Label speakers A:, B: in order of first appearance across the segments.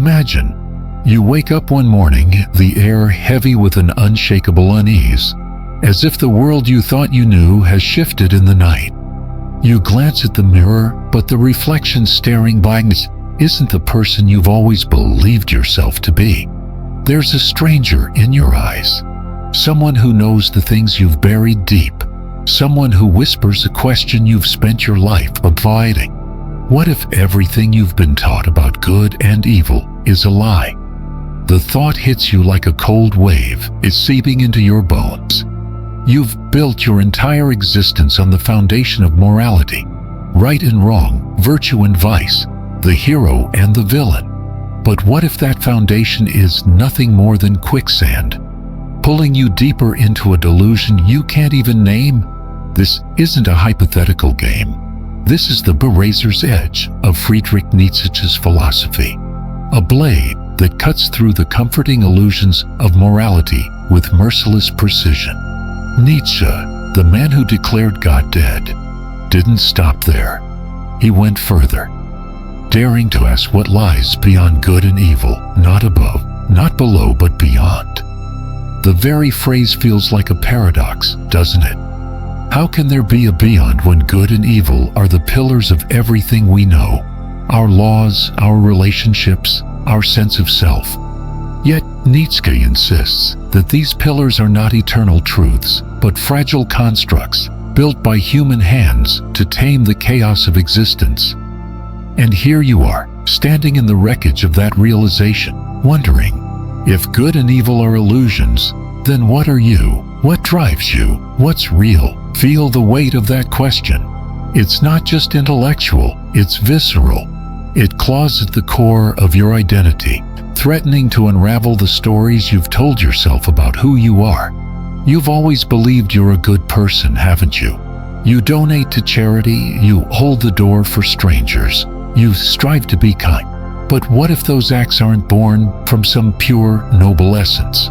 A: Imagine, you wake up one morning, the air heavy with an unshakable unease, as if the world you thought you knew has shifted in the night. You glance at the mirror, but the reflection staring by isn't the person you've always believed yourself to be. There's a stranger in your eyes, someone who knows the things you've buried deep, someone who whispers a question you've spent your life avoiding. What if everything you've been taught about good and evil is a lie? The thought hits you like a cold wave, it's seeping into your bones. You've built your entire existence on the foundation of morality, right and wrong, virtue and vice, the hero and the villain. But what if that foundation is nothing more than quicksand, pulling you deeper into a delusion you can't even name? This isn't a hypothetical game. This is the razor's edge of Friedrich Nietzsche's philosophy, a blade that cuts through the comforting illusions of morality with merciless precision. Nietzsche, the man who declared God dead, didn't stop there. He went further, daring to ask what lies beyond good and evil, not above, not below, but beyond. The very phrase feels like a paradox, doesn't it? How can there be a beyond when good and evil are the pillars of everything we know? Our laws, our relationships, our sense of self. Yet Nietzsche insists that these pillars are not eternal truths, but fragile constructs built by human hands to tame the chaos of existence. And here you are, standing in the wreckage of that realization, wondering, if good and evil are illusions, then what are you? What drives you? What's real? Feel the weight of that question. It's not just intellectual, it's visceral. It claws at the core of your identity, threatening to unravel the stories you've told yourself about who you are. You've always believed you're a good person, haven't you? You donate to charity, you hold the door for strangers, you strive to be kind. But what if those acts aren't born from some pure, noble essence?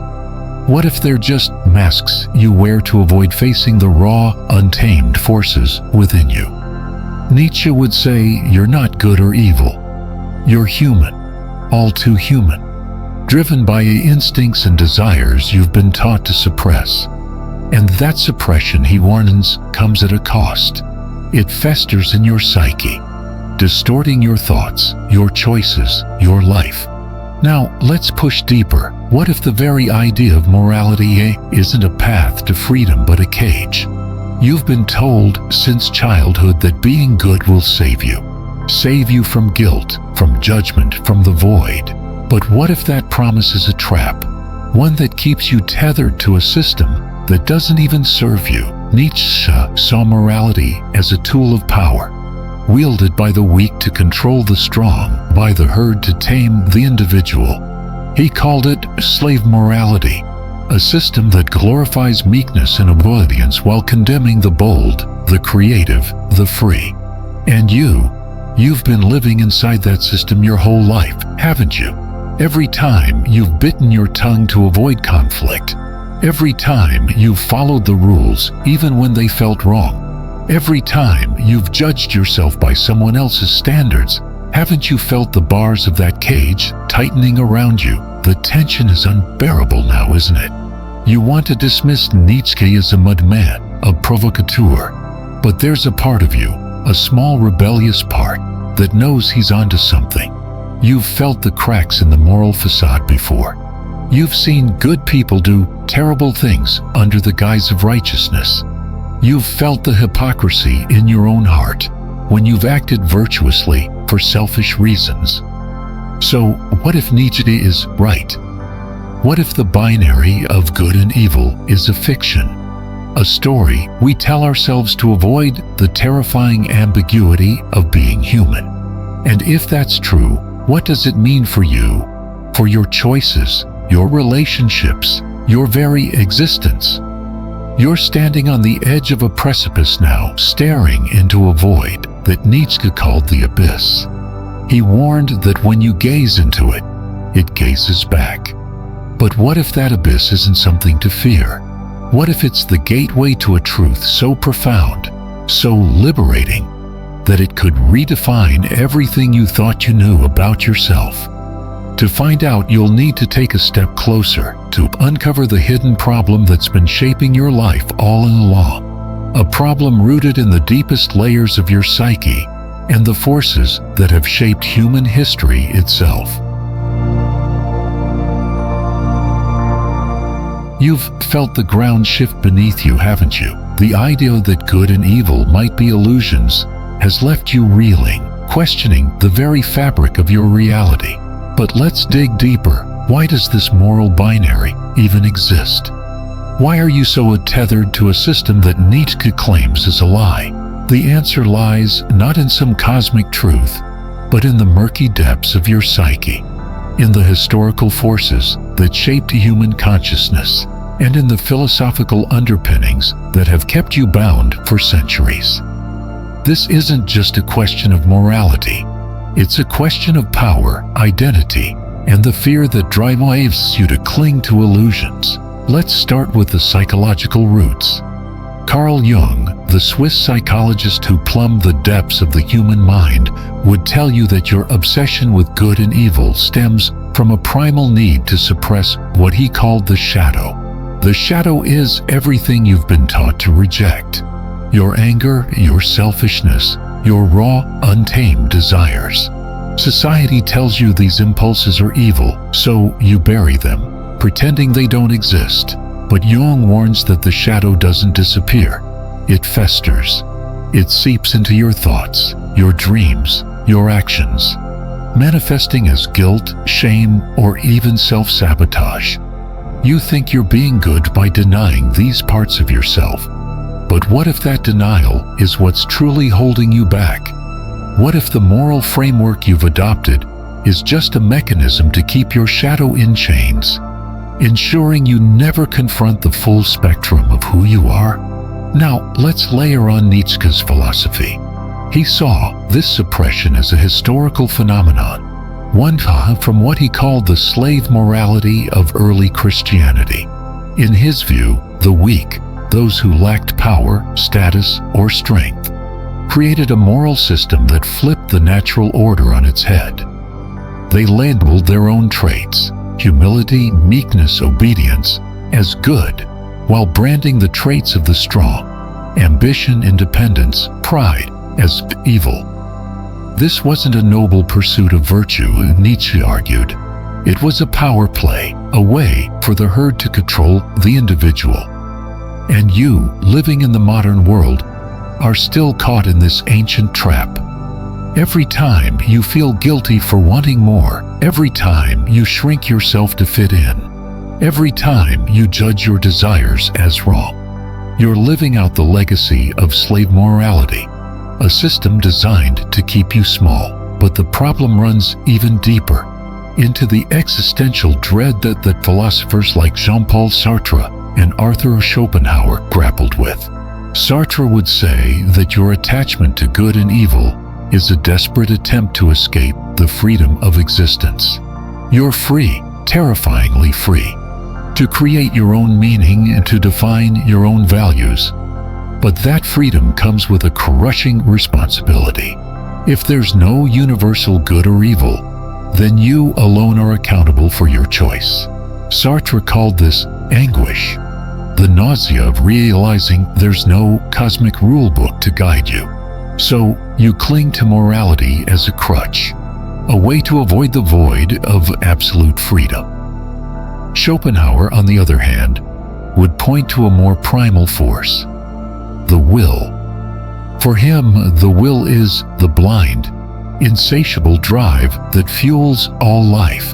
A: What if they're just masks you wear to avoid facing the raw, untamed forces within you? Nietzsche would say you're not good or evil. You're human, all too human, driven by instincts and desires you've been taught to suppress. And that suppression, he warns, comes at a cost. It festers in your psyche, distorting your thoughts, your choices, your life. Now, let's push deeper. What if the very idea of morality isn't a path to freedom but a cage? You've been told since childhood that being good will save you from guilt, from judgment, from the void. But what if that promise is a trap, one that keeps you tethered to a system that doesn't even serve you? Nietzsche saw morality as a tool of power, wielded by the weak to control the strong, by the herd to tame the individual. He called it slave morality, a system that glorifies meekness and obedience while condemning the bold, the creative, the free. And you've been living inside that system your whole life, haven't you? Every time you've bitten your tongue to avoid conflict, every time you've followed the rules even when they felt wrong, every time you've judged yourself by someone else's standards, haven't you felt the bars of that cage tightening around you? The tension is unbearable now, isn't it? You want to dismiss Nietzsche as a madman, a provocateur, but there's a part of you, a small rebellious part, that knows he's onto something. You've felt the cracks in the moral facade before. You've seen good people do terrible things under the guise of righteousness. You've felt the hypocrisy in your own heart when you've acted virtuously for selfish reasons. So, what if Nietzsche is right? What if the binary of good and evil is a fiction? A story we tell ourselves to avoid the terrifying ambiguity of being human. And if that's true, what does it mean for you, for your choices, your relationships, your very existence? You're standing on the edge of a precipice now, staring into a void that Nietzsche called the abyss. He warned that when you gaze into it, it gazes back. But what if that abyss isn't something to fear? What if it's the gateway to a truth so profound, so liberating, that it could redefine everything you thought you knew about yourself? To find out, you'll need to take a step closer to uncover the hidden problem that's been shaping your life all along. A problem rooted in the deepest layers of your psyche and the forces that have shaped human history itself. You've felt the ground shift beneath you, haven't you? The idea that good and evil might be illusions has left you reeling, questioning the very fabric of your reality. But let's dig deeper. Why does this moral binary even exist? Why are you so tethered to a system that Nietzsche claims is a lie? The answer lies not in some cosmic truth, but in the murky depths of your psyche, in the historical forces that shaped human consciousness, and in the philosophical underpinnings that have kept you bound for centuries. This isn't just a question of morality. It's a question of power, identity, and the fear that drives you to cling to illusions. Let's start with the psychological roots. Carl Jung, the Swiss psychologist who plumbed the depths of the human mind, would tell you that your obsession with good and evil stems from a primal need to suppress what he called the shadow. The shadow is everything you've been taught to reject. Your anger, your selfishness, your raw, untamed desires. Society tells you these impulses are evil, so you bury them, pretending they don't exist. But Jung warns that the shadow doesn't disappear. It festers. It seeps into your thoughts, your dreams, your actions, manifesting as guilt, shame, or even self-sabotage. You think you're being good by denying these parts of yourself. But what if that denial is what's truly holding you back? What if the moral framework you've adopted is just a mechanism to keep your shadow in chains, ensuring you never confront the full spectrum of who you are? Now, let's layer on Nietzsche's philosophy. He saw this suppression as a historical phenomenon, one from what he called the slave morality of early Christianity. In his view, the weak, those who lacked power, status, or strength, created a moral system that flipped the natural order on its head. They labeled their own traits, humility, meekness, obedience, as good, while branding the traits of the strong, ambition, independence, pride, as evil. This wasn't a noble pursuit of virtue, Nietzsche argued. It was a power play, a way for the herd to control the individual. And you, living in the modern world, are still caught in this ancient trap. Every time you feel guilty for wanting more, every time you shrink yourself to fit in, every time you judge your desires as wrong, you're living out the legacy of slave morality, a system designed to keep you small. But the problem runs even deeper, into the existential dread that philosophers like Jean-Paul Sartre and Arthur Schopenhauer grappled with. Sartre would say that your attachment to good and evil is a desperate attempt to escape the freedom of existence. You're free, terrifyingly free, to create your own meaning and to define your own values. But that freedom comes with a crushing responsibility. If there's no universal good or evil, then you alone are accountable for your choice. Sartre called this anguish, the nausea of realizing there's no cosmic rulebook to guide you. So you cling to morality as a crutch, a way to avoid the void of absolute freedom. Schopenhauer, on the other hand, would point to a more primal force, the will. For him, the will is the blind, insatiable drive that fuels all life,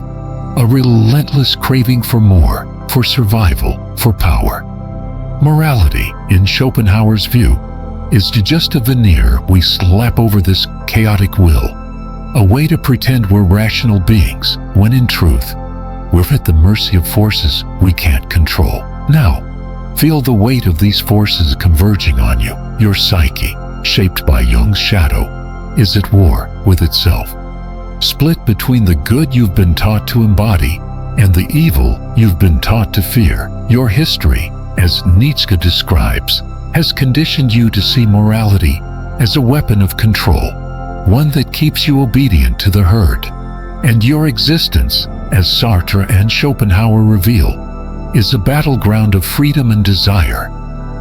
A: a relentless craving for more, for survival, for power. Morality, in Schopenhauer's view, is just a veneer we slap over this chaotic will, a way to pretend we're rational beings, when in truth, we're at the mercy of forces we can't control. Now, feel the weight of these forces converging on you. Your psyche, shaped by Jung's shadow, is at war with itself, split between the good you've been taught to embody and the evil you've been taught to fear. Your history, as Nietzsche describes, has conditioned you to see morality as a weapon of control, one that keeps you obedient to the herd. And your existence, as Sartre and Schopenhauer reveal, is a battleground of freedom and desire,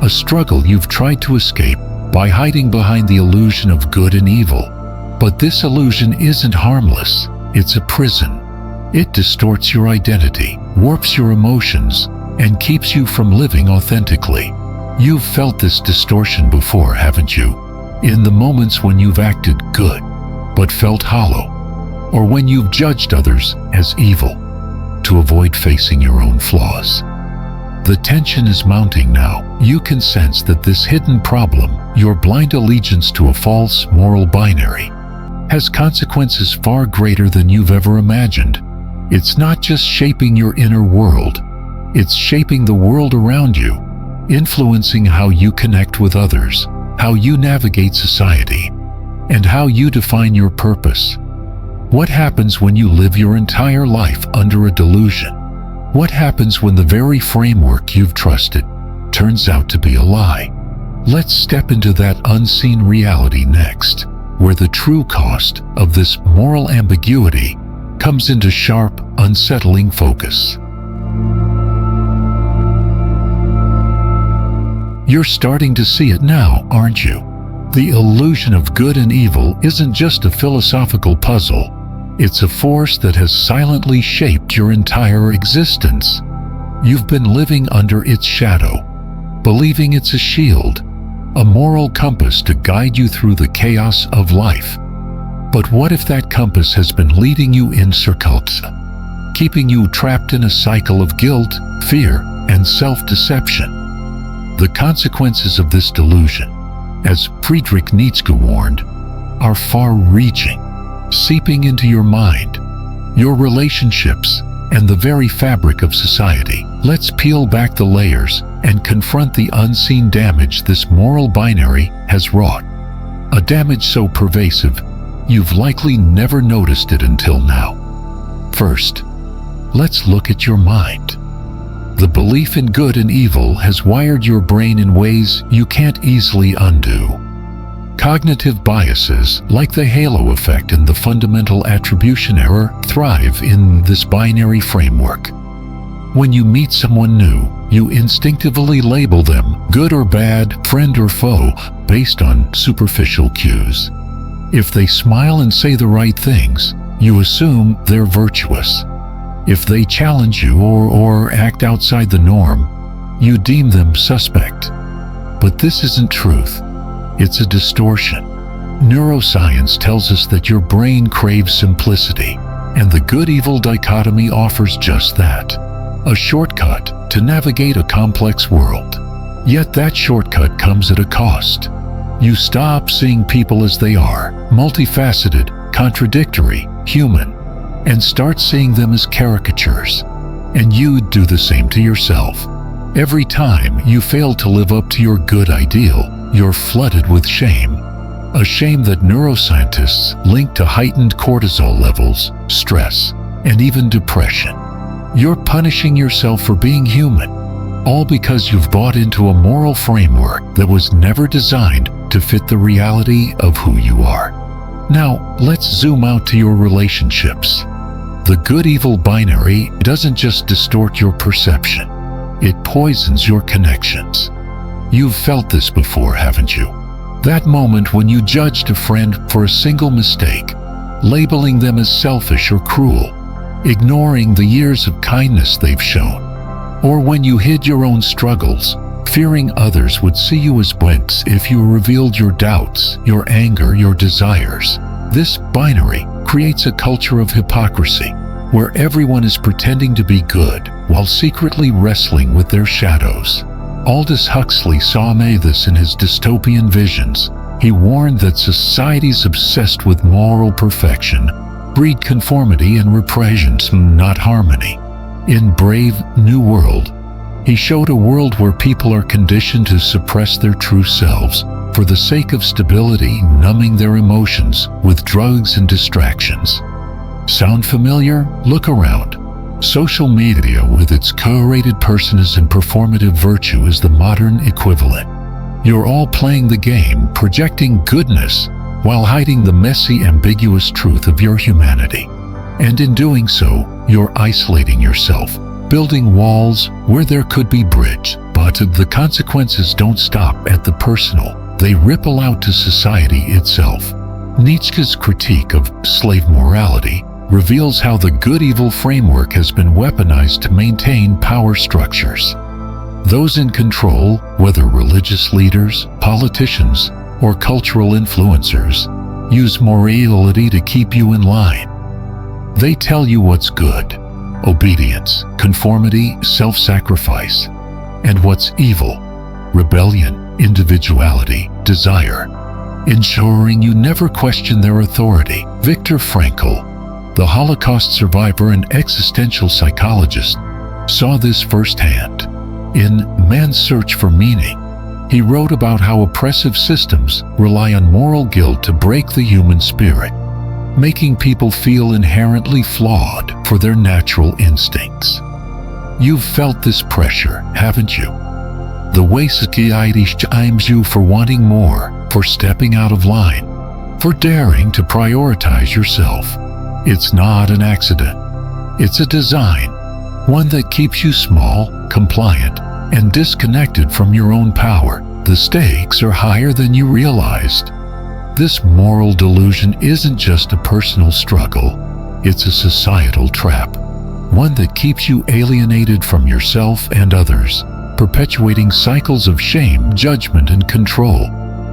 A: a struggle you've tried to escape by hiding behind the illusion of good and evil. But this illusion isn't harmless, it's a prison. It distorts your identity, warps your emotions, and keeps you from living authentically. You've felt this distortion before, haven't you? In the moments when you've acted good, but felt hollow, or when you've judged others as evil to avoid facing your own flaws. The tension is mounting now. You can sense that this hidden problem, your blind allegiance to a false moral binary, has consequences far greater than you've ever imagined. It's not just shaping your inner world, it's shaping the world around you, influencing how you connect with others, how you navigate society, and how you define your purpose. What happens when you live your entire life under a delusion? What happens when the very framework you've trusted turns out to be a lie? Let's step into that unseen reality next, where the true cost of this moral ambiguity comes into sharp, unsettling focus. You're starting to see it now, aren't you? The illusion of good and evil isn't just a philosophical puzzle. It's a force that has silently shaped your entire existence. You've been living under its shadow, believing it's a shield, a moral compass to guide you through the chaos of life. But what if that compass has been leading you in circles, keeping you trapped in a cycle of guilt, fear, and self-deception? The consequences of this delusion, as Friedrich Nietzsche warned, are far-reaching, seeping into your mind, your relationships, and the very fabric of society. Let's peel back the layers and confront the unseen damage this moral binary has wrought. A damage so pervasive, you've likely never noticed it until now. First, let's look at your mind. The belief in good and evil has wired your brain in ways you can't easily undo. Cognitive biases, like the halo effect and the fundamental attribution error, thrive in this binary framework. When you meet someone new, you instinctively label them good or bad, friend or foe, based on superficial cues. If they smile and say the right things, you assume they're virtuous. If they challenge you or act outside the norm, you deem them suspect. But this isn't truth. It's a distortion. Neuroscience tells us that your brain craves simplicity, and the good-evil dichotomy offers just that, a shortcut to navigate a complex world. Yet that shortcut comes at a cost. You stop seeing people as they are, multifaceted, contradictory, human, and start seeing them as caricatures. And you do the same to yourself. Every time you fail to live up to your good ideal, you're flooded with shame. A shame that neuroscientists link to heightened cortisol levels, stress, and even depression. You're punishing yourself for being human, all because you've bought into a moral framework that was never designed to fit the reality of who you are. Now, let's zoom out to your relationships. The good-evil binary doesn't just distort your perception, it poisons your connections. You've felt this before, haven't you? That moment when you judged a friend for a single mistake, labeling them as selfish or cruel, ignoring the years of kindness they've shown. Or when you hid your own struggles, fearing others would see you as blanks if you revealed your doubts, your anger, your desires. This binary creates a culture of hypocrisy, where everyone is pretending to be good while secretly wrestling with their shadows. Aldous Huxley saw this in his dystopian visions. He warned that societies obsessed with moral perfection breed conformity and repression, not harmony. In Brave New World, he showed a world where people are conditioned to suppress their true selves for the sake of stability, numbing their emotions with drugs and distractions. Sound familiar? Look around. Social media, with its curated personas and performative virtue, is the modern equivalent. You're all playing the game, projecting goodness while hiding the messy, ambiguous truth of your humanity. And in doing so, you're isolating yourself, building walls where there could be bridge. But the consequences don't stop at the personal. They ripple out to society itself. Nietzsche's critique of slave morality reveals how the good-evil framework has been weaponized to maintain power structures. Those in control, whether religious leaders, politicians, or cultural influencers, use morality to keep you in line. They tell you what's good: obedience, conformity, self-sacrifice, and what's evil: rebellion, individuality, desire, ensuring you never question their authority. Viktor Frankl, the Holocaust survivor and existential psychologist, saw this firsthand. In Man's Search for Meaning, he wrote about how oppressive systems rely on moral guilt to break the human spirit, making people feel inherently flawed for their natural instincts. You've felt this pressure, haven't you? The way society shames you for wanting more, for stepping out of line, for daring to prioritize yourself. It's not an accident. It's a design, one that keeps you small, compliant, and disconnected from your own power. The stakes are higher than you realized. This moral delusion isn't just a personal struggle, it's a societal trap, one that keeps you alienated from yourself and others, perpetuating cycles of shame, judgment, and control.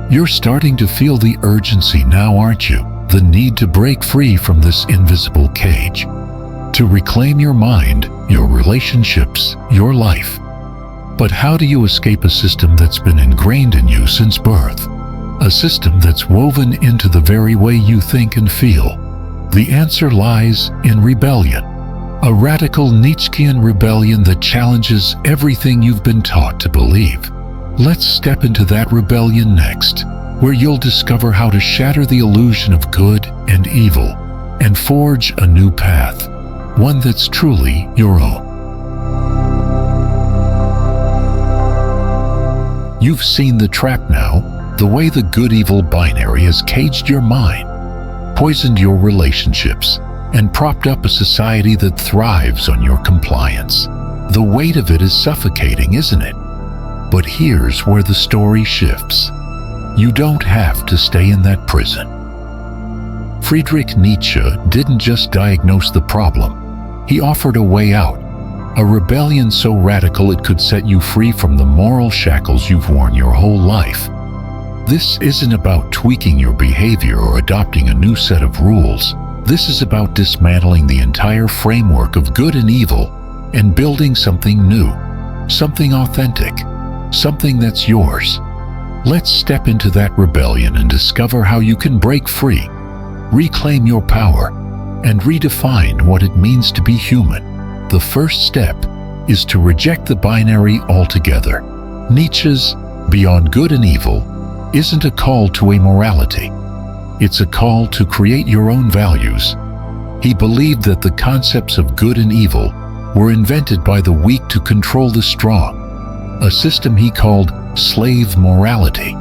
A: You're starting to feel the urgency now, aren't you? The need to break free from this invisible cage, to reclaim your mind, your relationships, your life. But how do you escape a system that's been ingrained in you since birth? A system that's woven into the very way you think and feel? The answer lies in rebellion. A radical Nietzschean rebellion that challenges everything you've been taught to believe. Let's step into that rebellion next, where you'll discover how to shatter the illusion of good and evil and forge a new path, one that's truly your own. You've seen the trap now, the way the good-evil binary has caged your mind, poisoned your relationships, and propped up a society that thrives on your compliance. The weight of it is suffocating, isn't it? But here's where the story shifts. You don't have to stay in that prison. Friedrich Nietzsche didn't just diagnose the problem. He offered a way out, a rebellion so radical it could set you free from the moral shackles you've worn your whole life. This isn't about tweaking your behavior or adopting a new set of rules. This is about dismantling the entire framework of good and evil and building something new, something authentic, something that's yours. Let's step into that rebellion and discover how you can break free, reclaim your power, and redefine what it means to be human. The first step is to reject the binary altogether. Nietzsche's Beyond Good and Evil isn't a call to amorality. It's a call to create your own values. He believed that the concepts of good and evil were invented by the weak to control the strong, a system he called slave morality.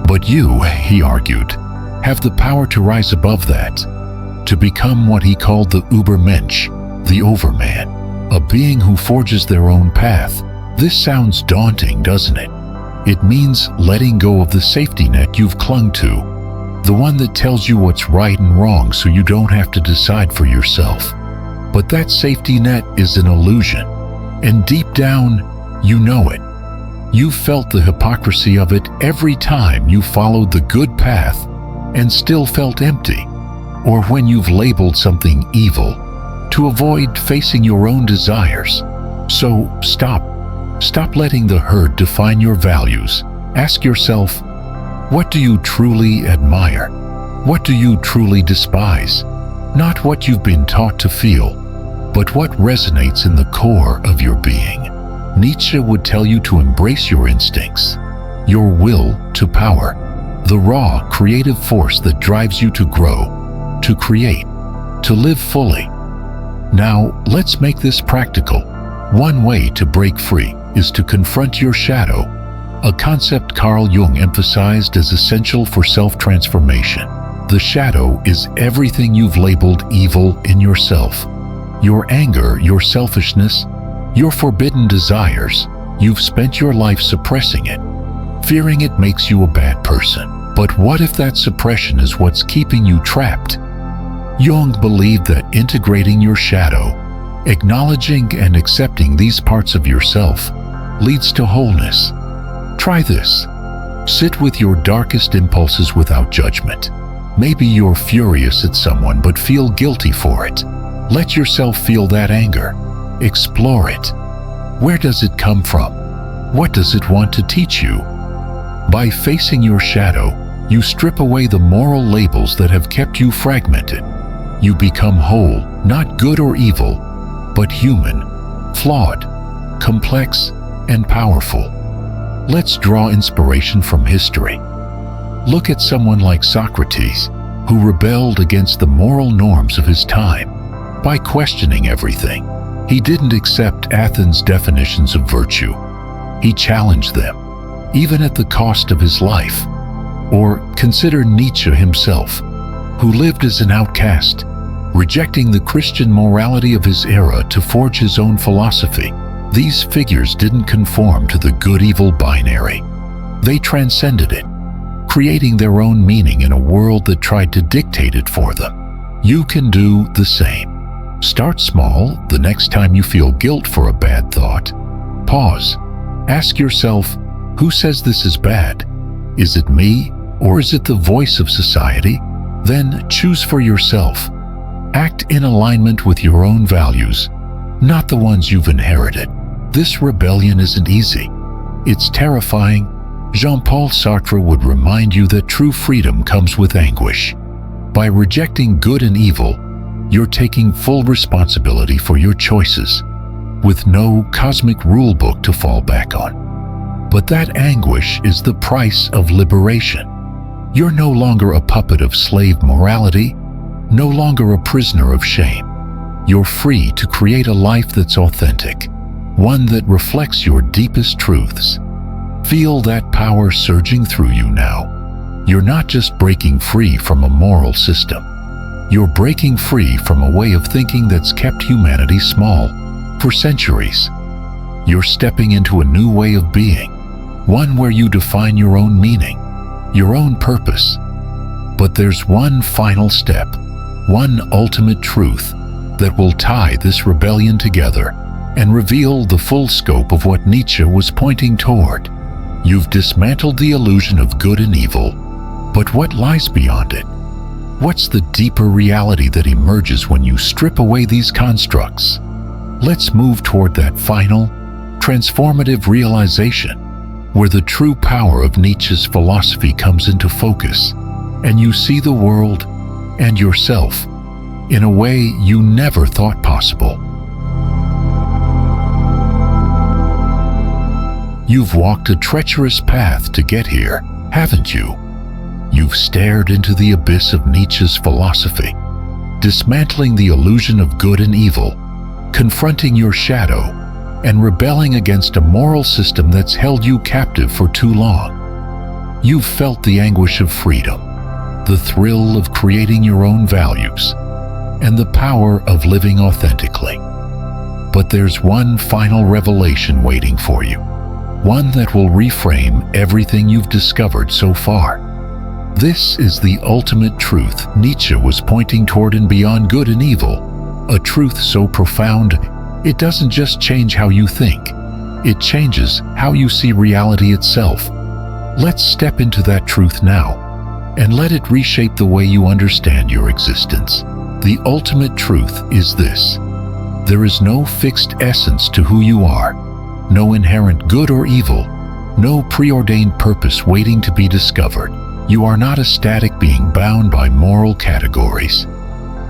A: But you, he argued, have the power to rise above that, to become what he called the Übermensch, the overman, a being who forges their own path. This sounds daunting, doesn't it? It means letting go of the safety net you've clung to, the one that tells you what's right and wrong so you don't have to decide for yourself. But that safety net is an illusion, and deep down, you know it. You felt the hypocrisy of it every time you followed the good path and still felt empty, or when you've labeled something evil to avoid facing your own desires. So stop letting the herd define your values. Ask yourself, what do you truly admire? What do you truly despise? Not what you've been taught to feel, but what resonates in the core of your being. Nietzsche would tell you to embrace your instincts, your will to power, the raw, creative force that drives you to grow, to create, to live fully. Now, let's make this practical. One way to break free is to confront your shadow, a concept Carl Jung emphasized as essential for self-transformation. The shadow is everything you've labeled evil in yourself. Your anger, your selfishness, your forbidden desires. You've spent your life suppressing it, fearing it makes you a bad person. But what if that suppression is what's keeping you trapped? Jung believed that integrating your shadow, acknowledging and accepting these parts of yourself, leads to wholeness. Try this. Sit with your darkest impulses without judgment. Maybe you're furious at someone but feel guilty for it. Let yourself feel that anger. Explore it. Where does it come from? What does it want to teach you? By facing your shadow, you strip away the moral labels that have kept you fragmented. You become whole, not good or evil, but human, flawed, complex, and powerful. Let's draw inspiration from history. Look at someone like Socrates, who rebelled against the moral norms of his time. By questioning everything, he didn't accept Athens' definitions of virtue. He challenged them, even at the cost of his life. Or consider Nietzsche himself, who lived as an outcast, rejecting the Christian morality of his era to forge his own philosophy. These figures didn't conform to the good-evil binary. They transcended it, creating their own meaning in a world that tried to dictate it for them. You can do the same. Start small. The next time you feel guilt for a bad thought, pause. Ask yourself, who says this is bad? Is it me, or is it the voice of society? Then choose for yourself. Act in alignment with your own values, not the ones you've inherited. This rebellion isn't easy. It's terrifying. Jean-Paul Sartre would remind you that true freedom comes with anguish. By rejecting good and evil, you're taking full responsibility for your choices, with no cosmic rulebook to fall back on. But that anguish is the price of liberation. You're no longer a puppet of slave morality, no longer a prisoner of shame. You're free to create a life that's authentic, one that reflects your deepest truths. Feel that power surging through you now. You're not just breaking free from a moral system. You're breaking free from a way of thinking that's kept humanity small for centuries. You're stepping into a new way of being, one where you define your own meaning, your own purpose. But there's one final step, one ultimate truth that will tie this rebellion together and reveal the full scope of what Nietzsche was pointing toward. You've dismantled the illusion of good and evil, but what lies beyond it? What's the deeper reality that emerges when you strip away these constructs? Let's move toward that final, transformative realization, where the true power of Nietzsche's philosophy comes into focus, and you see the world and yourself in a way you never thought possible. You've walked a treacherous path to get here, haven't you? You've stared into the abyss of Nietzsche's philosophy, dismantling the illusion of good and evil, confronting your shadow, and rebelling against a moral system that's held you captive for too long. You've felt the anguish of freedom, the thrill of creating your own values, and the power of living authentically. But there's one final revelation waiting for you, one that will reframe everything you've discovered so far. This is the ultimate truth Nietzsche was pointing toward in Beyond Good and Evil, a truth so profound it doesn't just change how you think, it changes how you see reality itself. Let's step into that truth now, and let it reshape the way you understand your existence. The ultimate truth is this: there is no fixed essence to who you are, no inherent good or evil, no preordained purpose waiting to be discovered. You are not a static being bound by moral categories.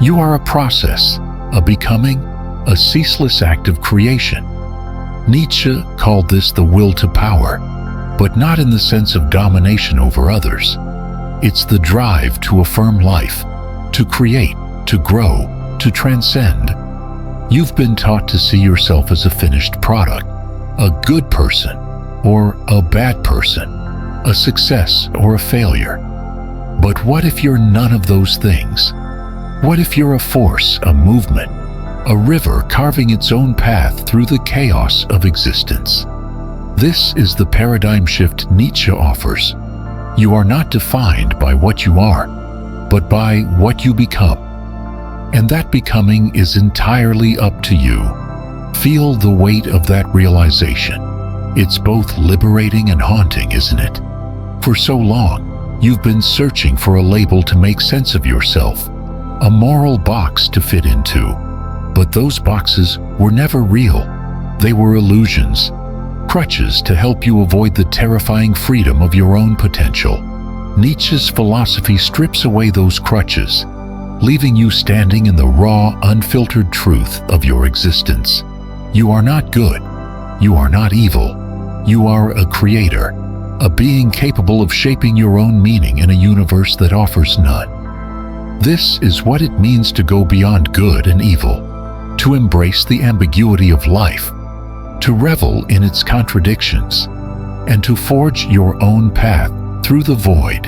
A: You are a process, a becoming, a ceaseless act of creation. Nietzsche called this the will to power, but not in the sense of domination over others. It's the drive to affirm life, to create, to grow, to transcend. You've been taught to see yourself as a finished product, a good person or a bad person, a success or a failure. But what if you're none of those things? What if you're a force, a movement, a river carving its own path through the chaos of existence? This is the paradigm shift Nietzsche offers. You are not defined by what you are, but by what you become. And that becoming is entirely up to you. Feel the weight of that realization. It's both liberating and haunting, isn't it? For so long, you've been searching for a label to make sense of yourself, a moral box to fit into. But those boxes were never real. They were illusions, crutches to help you avoid the terrifying freedom of your own potential. Nietzsche's philosophy strips away those crutches, leaving you standing in the raw, unfiltered truth of your existence. You are not good. You are not evil. You are a creator, a being capable of shaping your own meaning in a universe that offers none. This is what it means to go beyond good and evil, to embrace the ambiguity of life, to revel in its contradictions, and to forge your own path through the void.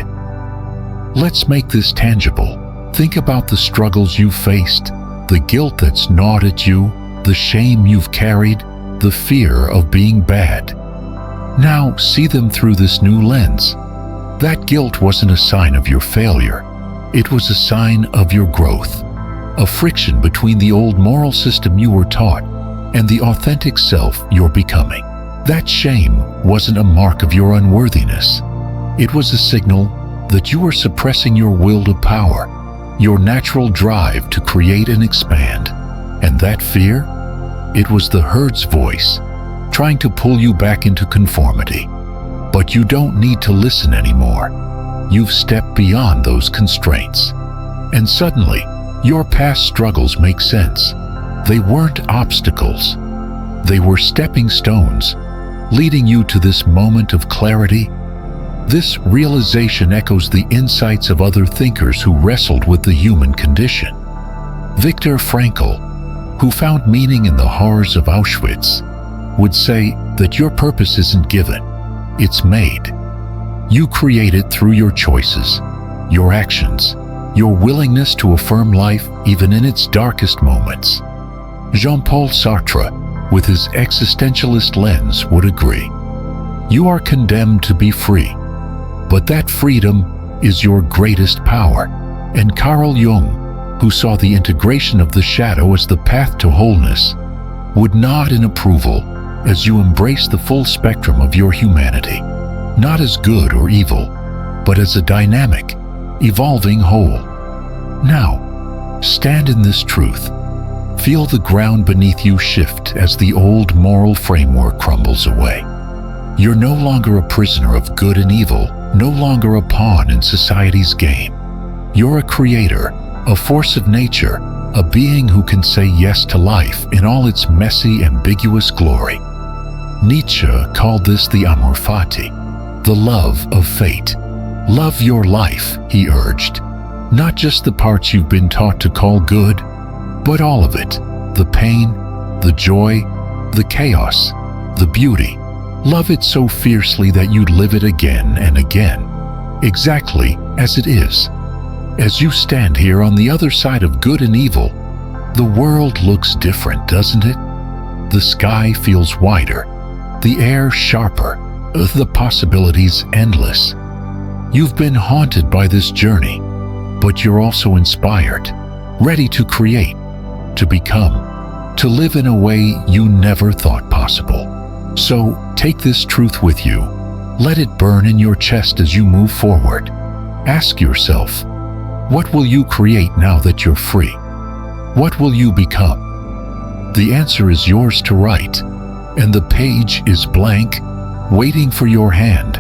A: Let's make this tangible. Think about the struggles you've faced, the guilt that's gnawed at you, the shame you've carried, the fear of being bad. Now see them through this new lens. That guilt wasn't a sign of your failure. It was a sign of your growth, a friction between the old moral system you were taught and the authentic self you're becoming. That shame wasn't a mark of your unworthiness. It was a signal that you were suppressing your will to power, your natural drive to create and expand. And that fear? It was the herd's voice, trying to pull you back into conformity. But you don't need to listen anymore. You've stepped beyond those constraints. And suddenly, your past struggles make sense. They weren't obstacles. They were stepping stones, leading you to this moment of clarity. This realization echoes the insights of other thinkers who wrestled with the human condition. Viktor Frankl, who found meaning in the horrors of Auschwitz, would say that your purpose isn't given, it's made. You create it through your choices, your actions, your willingness to affirm life even in its darkest moments. Jean-Paul Sartre, with his existentialist lens, would agree. You are condemned to be free, but that freedom is your greatest power. And Carl Jung, who saw the integration of the shadow as the path to wholeness, would nod in approval as you embrace the full spectrum of your humanity, not as good or evil, but as a dynamic, evolving whole. Now, stand in this truth. Feel the ground beneath you shift as the old moral framework crumbles away. You're no longer a prisoner of good and evil, no longer a pawn in society's game. You're a creator, a force of nature, a being who can say yes to life in all its messy, ambiguous glory. Nietzsche called this the amor fati, the love of fate. Love your life, he urged. Not just the parts you've been taught to call good, but all of it. The pain, the joy, the chaos, the beauty. Love it so fiercely that you'd live it again and again, exactly as it is. As you stand here on the other side of good and evil, the world looks different, doesn't it? The sky feels wider, the air sharper, the possibilities endless. You've been haunted by this journey, but you're also inspired, ready to create, to become, to live in a way you never thought possible. So take this truth with you. Let it burn in your chest as you move forward. Ask yourself, what will you create now that you're free? What will you become? The answer is yours to write, and the page is blank, waiting for your hand.